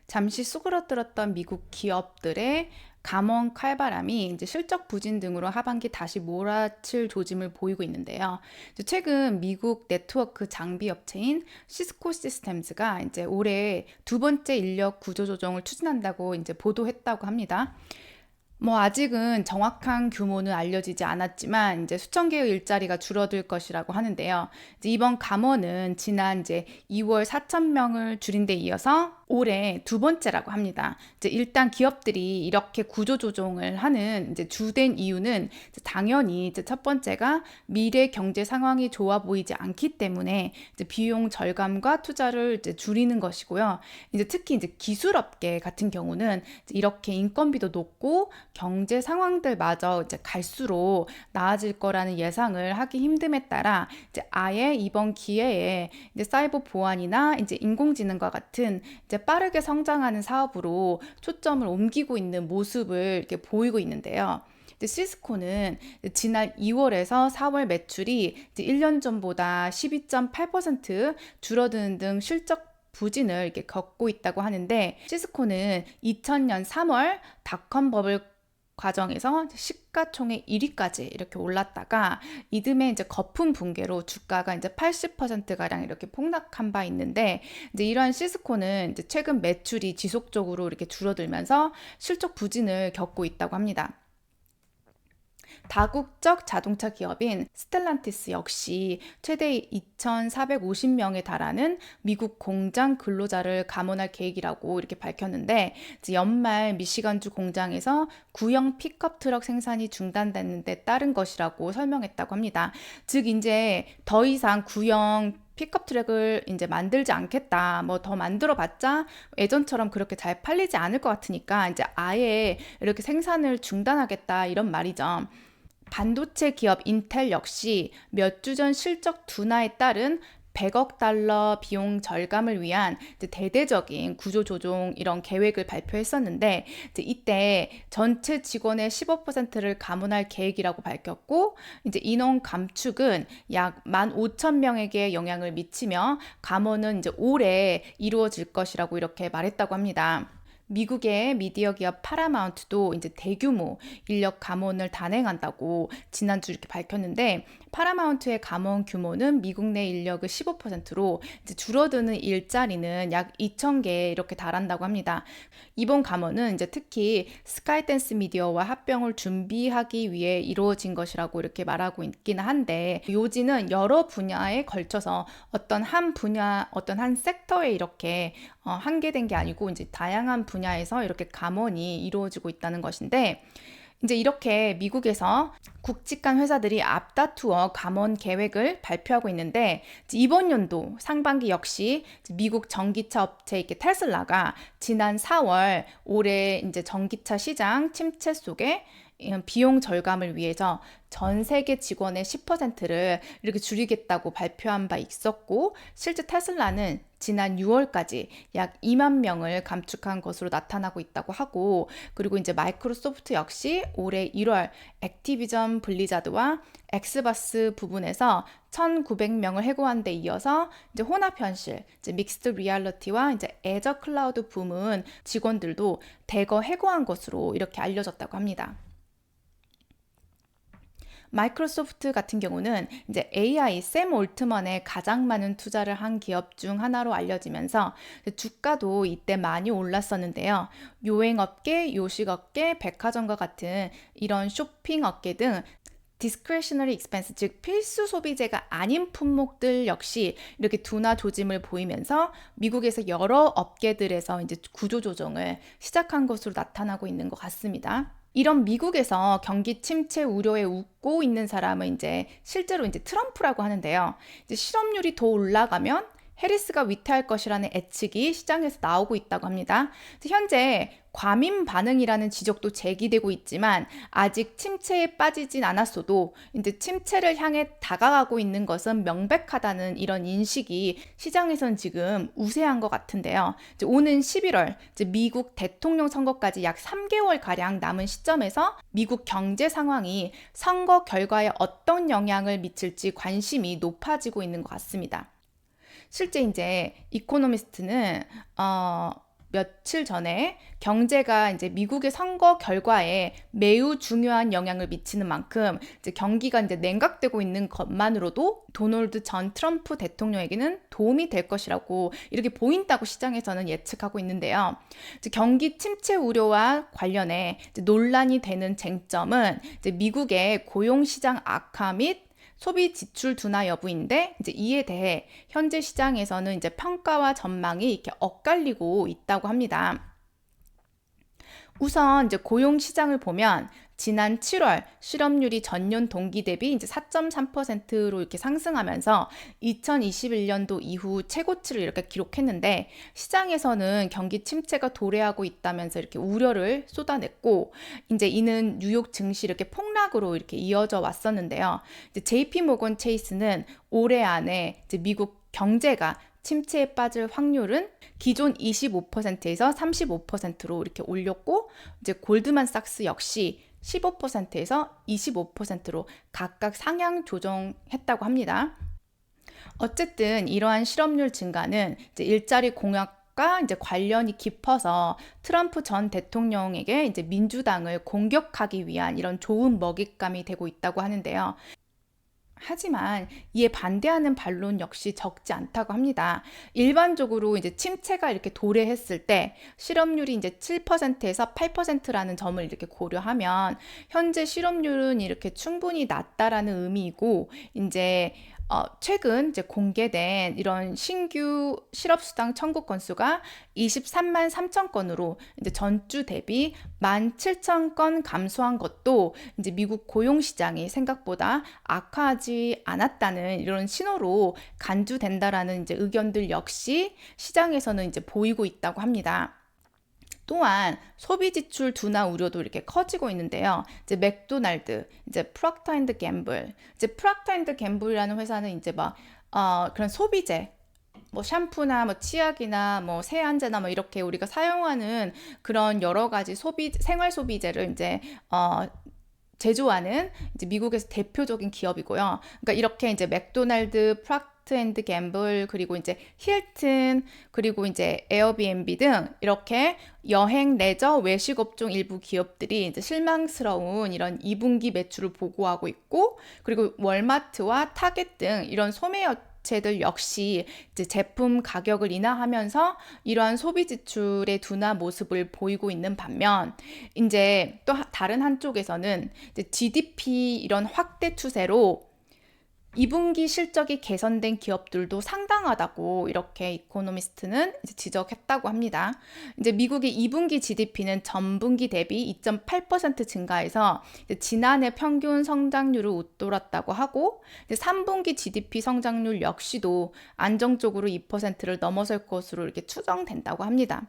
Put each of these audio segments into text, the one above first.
잠시 수그러들었던 미국 기업들의 감원 칼바람이 이제 실적 부진 등으로 하반기 다시 몰아칠 조짐을 보이고 있는데요. 최근 미국 네트워크 장비 업체인 시스코 시스템즈가 이제 올해 두 번째 인력 구조 조정을 추진한다고 이제 보도했다고 합니다. 아직은 정확한 규모는 알려지지 않았지만 이제 수천 개의 일자리가 줄어들 것이라고 하는데요. 이제 이번 감원은 지난 이제 2월 4천 명을 줄인 데 이어서 올해 두 번째라고 합니다. 이제 일단 기업들이 이렇게 구조 조정을 하는 이제 주된 이유는 이제 당연히 이제 첫 번째가 미래 경제 상황이 좋아 보이지 않기 때문에 이제 비용 절감과 투자를 이제 줄이는 것이고요. 이제 특히 이제 기술업계 같은 경우는 이제 이렇게 인건비도 높고 경제 상황들마저 이제 갈수록 나아질 거라는 예상을 하기 힘듦에 따라 이제 아예 이번 기회에 이제 사이버 보안이나 이제 인공지능과 같은 이제 빠르게 성장하는 사업으로 초점을 옮기고 있는 모습을 이렇게 보이고 있는데요. 시스코는 지난 2월에서 4월 매출이 1년 전보다 12.8% 줄어드는 등 실적 부진을 이렇게 겪고 있다고 하는데, 시스코는 2000년 3월 닷컴 버블 과정에서 시가총액 1위까지 이렇게 올랐다가 이듬해 이제 거품 붕괴로 주가가 이제 80%가량 이렇게 폭락한 바 있는데, 이제 이러한 시스코는 이제 최근 매출이 지속적으로 이렇게 줄어들면서 실적 부진을 겪고 있다고 합니다. 다국적 자동차 기업인 스텔란티스 역시 최대 2,450명에 달하는 미국 공장 근로자를 감원할 계획이라고 이렇게 밝혔는데, 연말 미시건주 공장에서 구형 픽업 트럭 생산이 중단되는 데 따른 것이라고 설명했다고 합니다. 즉 이제 더 이상 구형 픽업 트랙을 이제 만들지 않겠다. 더 만들어 봤자 예전처럼 그렇게 잘 팔리지 않을 것 같으니까 이제 아예 이렇게 생산을 중단하겠다, 이런 말이죠. 반도체 기업 인텔 역시 몇 주 전 실적 둔화에 따른 100억 달러 비용 절감을 위한 대대적인 구조 조정 이런 계획을 발표했었는데, 이때 전체 직원의 15%를 감원할 계획이라고 밝혔고, 이제 인원 감축은 약 15,000명에게 영향을 미치며 감원은 이제 올해 이루어질 것이라고 이렇게 말했다고 합니다. 미국의 미디어 기업 파라마운트도 이제 대규모 인력 감원을 단행한다고 지난주 이렇게 밝혔는데, 파라마운트의 감원 규모는 미국 내 인력의 15%로 이제 줄어드는 일자리는 약 2,000개 이렇게 달한다고 합니다. 이번 감원은 이제 특히 스카이댄스 미디어와 합병을 준비하기 위해 이루어진 것이라고 이렇게 말하고 있기는 한데, 요지는 여러 분야에 걸쳐서 어떤 한 분야, 어떤 한 섹터에 이렇게 한계된 게 아니고 이제 다양한 분야에서 이렇게 감원이 이루어지고 있다는 것인데, 이제 이렇게 미국에서 굵직한 회사들이 앞다투어 감원 계획을 발표하고 있는데, 이번 연도 상반기 역시 미국 전기차 업체 테슬라가 지난 4월 올해 이제 전기차 시장 침체 속에 비용 절감을 위해서 전 세계 직원의 10%를 이렇게 줄이겠다고 발표한 바 있었고, 실제 테슬라는 지난 6월까지 약 2만 명을 감축한 것으로 나타나고 있다고 하고, 그리고 이제 마이크로소프트 역시 올해 1월 액티비전 블리자드와 엑스박스 부분에서 1,900명을 해고한 데 이어서 이제 혼합 현실, 이제 믹스드 리얼리티와 이제 애저 클라우드 부문 직원들도 대거 해고한 것으로 이렇게 알려졌다고 합니다. 마이크로소프트 같은 경우는 이제 AI 샘 올트먼에 가장 많은 투자를 한 기업 중 하나로 알려지면서 주가도 이때 많이 올랐었는데요. 요행업계, 요식업계, 백화점과 같은 이런 쇼핑업계 등 discretionary expense, 즉 필수 소비재가 아닌 품목들 역시 이렇게 둔화 조짐을 보이면서 미국에서 여러 업계들에서 이제 구조 조정을 시작한 것으로 나타나고 있는 것 같습니다. 이런 미국에서 경기 침체 우려에 웃고 있는 사람은 이제 실제로 이제 트럼프라고 하는데요. 이제 실업률이 더 올라가면 해리스가 위태할 것이라는 예측이 시장에서 나오고 있다고 합니다. 현재 과민 반응이라는 지적도 제기되고 있지만 아직 침체에 빠지진 않았어도 이제 침체를 향해 다가가고 있는 것은 명백하다는 이런 인식이 시장에선 지금 우세한 것 같은데요. 이제 오는 11월 이제 미국 대통령 선거까지 약 3개월 가량 남은 시점에서 미국 경제 상황이 선거 결과에 어떤 영향을 미칠지 관심이 높아지고 있는 것 같습니다. 실제 이제 이코노미스트는 며칠 전에 경제가 이제 미국의 선거 결과에 매우 중요한 영향을 미치는 만큼 이제 경기가 이제 냉각되고 있는 것만으로도 도널드 전 트럼프 대통령에게는 도움이 될 것이라고 이렇게 보인다고 시장에서는 예측하고 있는데요. 이제 경기 침체 우려와 관련해 이제 논란이 되는 쟁점은 이제 미국의 고용 시장 악화 및 소비 지출 둔화 여부인데 이제 이에 대해 현재 시장에서는 이제 평가와 전망이 이렇게 엇갈리고 있다고 합니다. 우선 이제 고용 시장을 보면 지난 7월 실업률이 전년 동기 대비 이제 4.3%로 이렇게 상승하면서 2021년도 이후 최고치를 이렇게 기록했는데 시장에서는 경기 침체가 도래하고 있다면서 이렇게 우려를 쏟아냈고 이제 이는 뉴욕 증시 이렇게 폭락으로 이렇게 이어져 왔었는데요. 이제 JP 모건 체이스는 올해 안에 이제 미국 경제가 침체에 빠질 확률은 기존 25%에서 35%로 이렇게 올렸고 이제 골드만삭스 역시 15%에서 25%로 각각 상향 조정했다고 합니다. 어쨌든 이러한 실업률 증가는 이제 일자리 공약과 이제 관련이 깊어서 트럼프 전 대통령에게 이제 민주당을 공격하기 위한 이런 좋은 먹잇감이 되고 있다고 하는데요. 하지만 이에 반대하는 반론 역시 적지 않다고 합니다. 일반적으로 이제 침체가 이렇게 도래했을 때 실업률이 이제 7%에서 8%라는 점을 이렇게 고려하면 현재 실업률은 이렇게 충분히 낮다라는 의미이고 이제 최근 이제 공개된 이런 신규 실업수당 청구 건수가 23만 3천 건으로 이제 전주 대비 17,000건 감소한 것도 이제 미국 고용 시장이 생각보다 악화하지 않았다는 이런 신호로 간주된다라는 이제 의견들 역시 시장에서는 이제 보이고 있다고 합니다. 또한 소비 지출 둔화 우려도 이렇게 커지고 있는데요. 이제 맥도날드, 이제 프록터 앤드 갬블, 이제 프록터 앤드 갬블이라는 회사는 이제 막 그런 소비재, 뭐 샴푸나 뭐 치약이나 뭐 세안제나 뭐 이렇게 우리가 사용하는 그런 여러 가지 생활 소비재를 이제 제조하는 이제 미국에서 대표적인 기업이고요. 그러니까 이렇게 이제 맥도날드, 프록트 앤드 갬블, 그리고 이제 힐튼, 그리고 이제 에어비앤비 등 이렇게 여행, 레저, 외식 업종 일부 기업들이 이제 실망스러운 이런 2분기 매출을 보고하고 있고, 그리고 월마트와 타겟 등 이런 소매업체들 역시 이제 제품 가격을 인하하면서 이러한 소비 지출의 둔화 모습을 보이고 있는 반면 이제 또 다른 한쪽에서는 이제 GDP 이런 확대 추세로 2분기 실적이 개선된 기업들도 상당하다고 이렇게 이코노미스트는 이제 지적했다고 합니다. 이제 미국의 2분기 GDP는 전분기 대비 2.8% 증가해서 지난해 평균 성장률을 웃돌았다고 하고 3분기 GDP 성장률 역시도 안정적으로 2%를 넘어설 것으로 이렇게 추정된다고 합니다.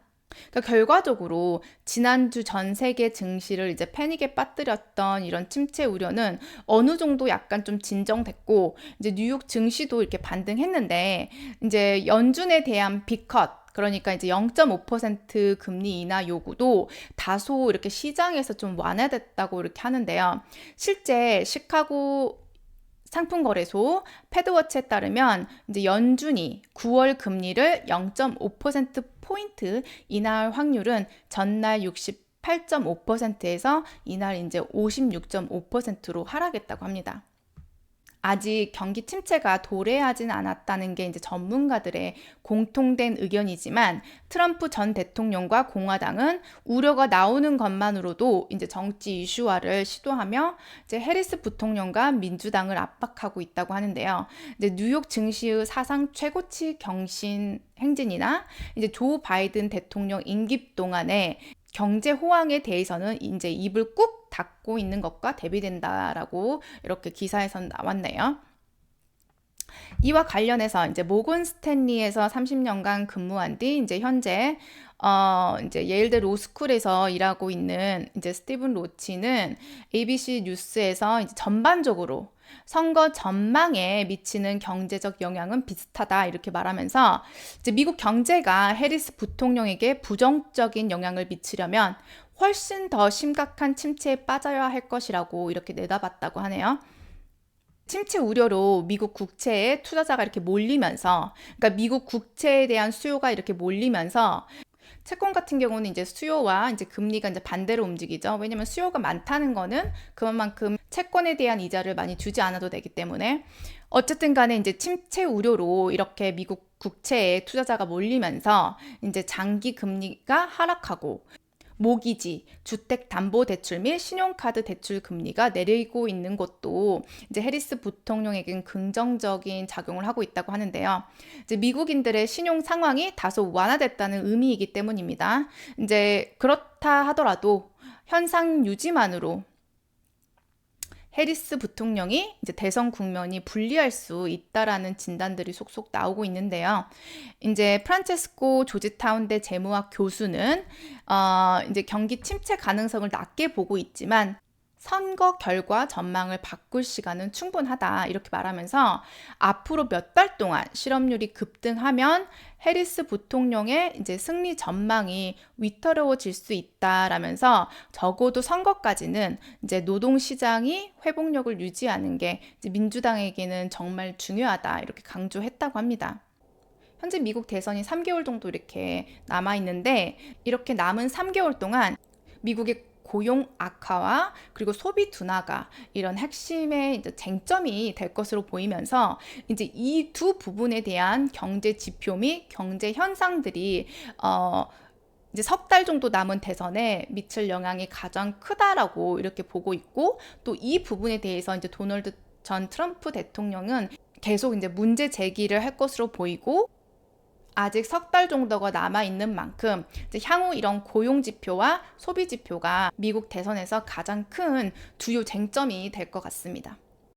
그러니까 결과적으로 지난주 전 세계 증시를 이제 패닉에 빠뜨렸던 이런 침체 우려는 어느 정도 약간 좀 진정됐고 이제 뉴욕 증시도 이렇게 반등했는데 이제 연준에 대한 빅컷 그러니까 이제 0.5% 금리 인하 요구도 다소 이렇게 시장에서 좀 완화됐다고 이렇게 하는데요. 실제 시카고 상품거래소 패드워치에 따르면 이제 연준이 9월 금리를 0.5%포인트 인하할 확률은 전날 68.5%에서 이날 이제 56.5%로 하락했다고 합니다. 아직 경기 침체가 도래하진 않았다는 게 이제 전문가들의 공통된 의견이지만 트럼프 전 대통령과 공화당은 우려가 나오는 것만으로도 이제 정치 이슈화를 시도하며 이제 해리스 부통령과 민주당을 압박하고 있다고 하는데요. 이제 뉴욕 증시의 사상 최고치 경신 행진이나 이제 조 바이든 대통령 임기 동안에 경제 호황에 대해서는 이제 입을 꾹 닫고 있는 것과 대비된다라고 이렇게 기사에선 나왔네요. 이와 관련해서 이제 모건 스탠리에서 30년간 근무한 뒤 이제 현재 이제 예일대 로스쿨에서 일하고 있는 이제 스티븐 로치는 ABC 뉴스에서 이제 전반적으로 선거 전망에 미치는 경제적 영향은 비슷하다 이렇게 말하면서 이제 미국 경제가 해리스 부통령에게 부정적인 영향을 미치려면 훨씬 더 심각한 침체에 빠져야 할 것이라고 이렇게 내다봤다고 하네요. 침체 우려로 미국 국채에 투자자가 이렇게 몰리면서, 그러니까 미국 국채에 대한 수요가 이렇게 몰리면서 채권 같은 경우는 이제 수요와 이제 금리가 이제 반대로 움직이죠. 왜냐면 수요가 많다는 거는 그만큼 채권에 대한 이자를 많이 주지 않아도 되기 때문에 어쨌든 간에 이제 침체 우려로 이렇게 미국 국채에 투자자가 몰리면서 이제 장기 금리가 하락하고 모기지, 주택담보대출 및 신용카드 대출 금리가 내리고 있는 것도 이제 해리스 부통령에겐 긍정적인 작용을 하고 있다고 하는데요. 이제 미국인들의 신용 상황이 다소 완화됐다는 의미이기 때문입니다. 이제 그렇다 하더라도 현상 유지만으로 해리스 부통령이 이제 대선 국면이 불리할 수 있다라는 진단들이 속속 나오고 있는데요. 이제 프란체스코 조지타운대 재무학 교수는 이제 경기 침체 가능성을 낮게 보고 있지만 선거 결과 전망을 바꿀 시간은 충분하다 이렇게 말하면서 앞으로 몇 달 동안 실업률이 급등하면 해리스 부통령의 이제 승리 전망이 위태로워질 수 있다라면서 적어도 선거까지는 이제 노동 시장이 회복력을 유지하는 게 이제 민주당에게는 정말 중요하다 이렇게 강조했다고 합니다. 현재 미국 대선이 3개월 정도 이렇게 남아 있는데 이렇게 남은 3개월 동안 미국의 고용 악화와 그리고 소비 둔화가 이런 핵심의 이제 쟁점이 될 것으로 보이면서 이제 이 두 부분에 대한 경제 지표 및 경제 현상들이 이제 석 달 정도 남은 대선에 미칠 영향이 가장 크다라고 이렇게 보고 있고 또 이 부분에 대해서 이제 도널드 전 트럼프 대통령은 계속 이제 문제 제기를 할 것으로 보이고 아직 석 달 정도가 남아있는 만큼 이제 향후 이런 고용 지표와 소비 지표가 미국 대선에서 가장 큰 주요 쟁점이 될 것 같습니다.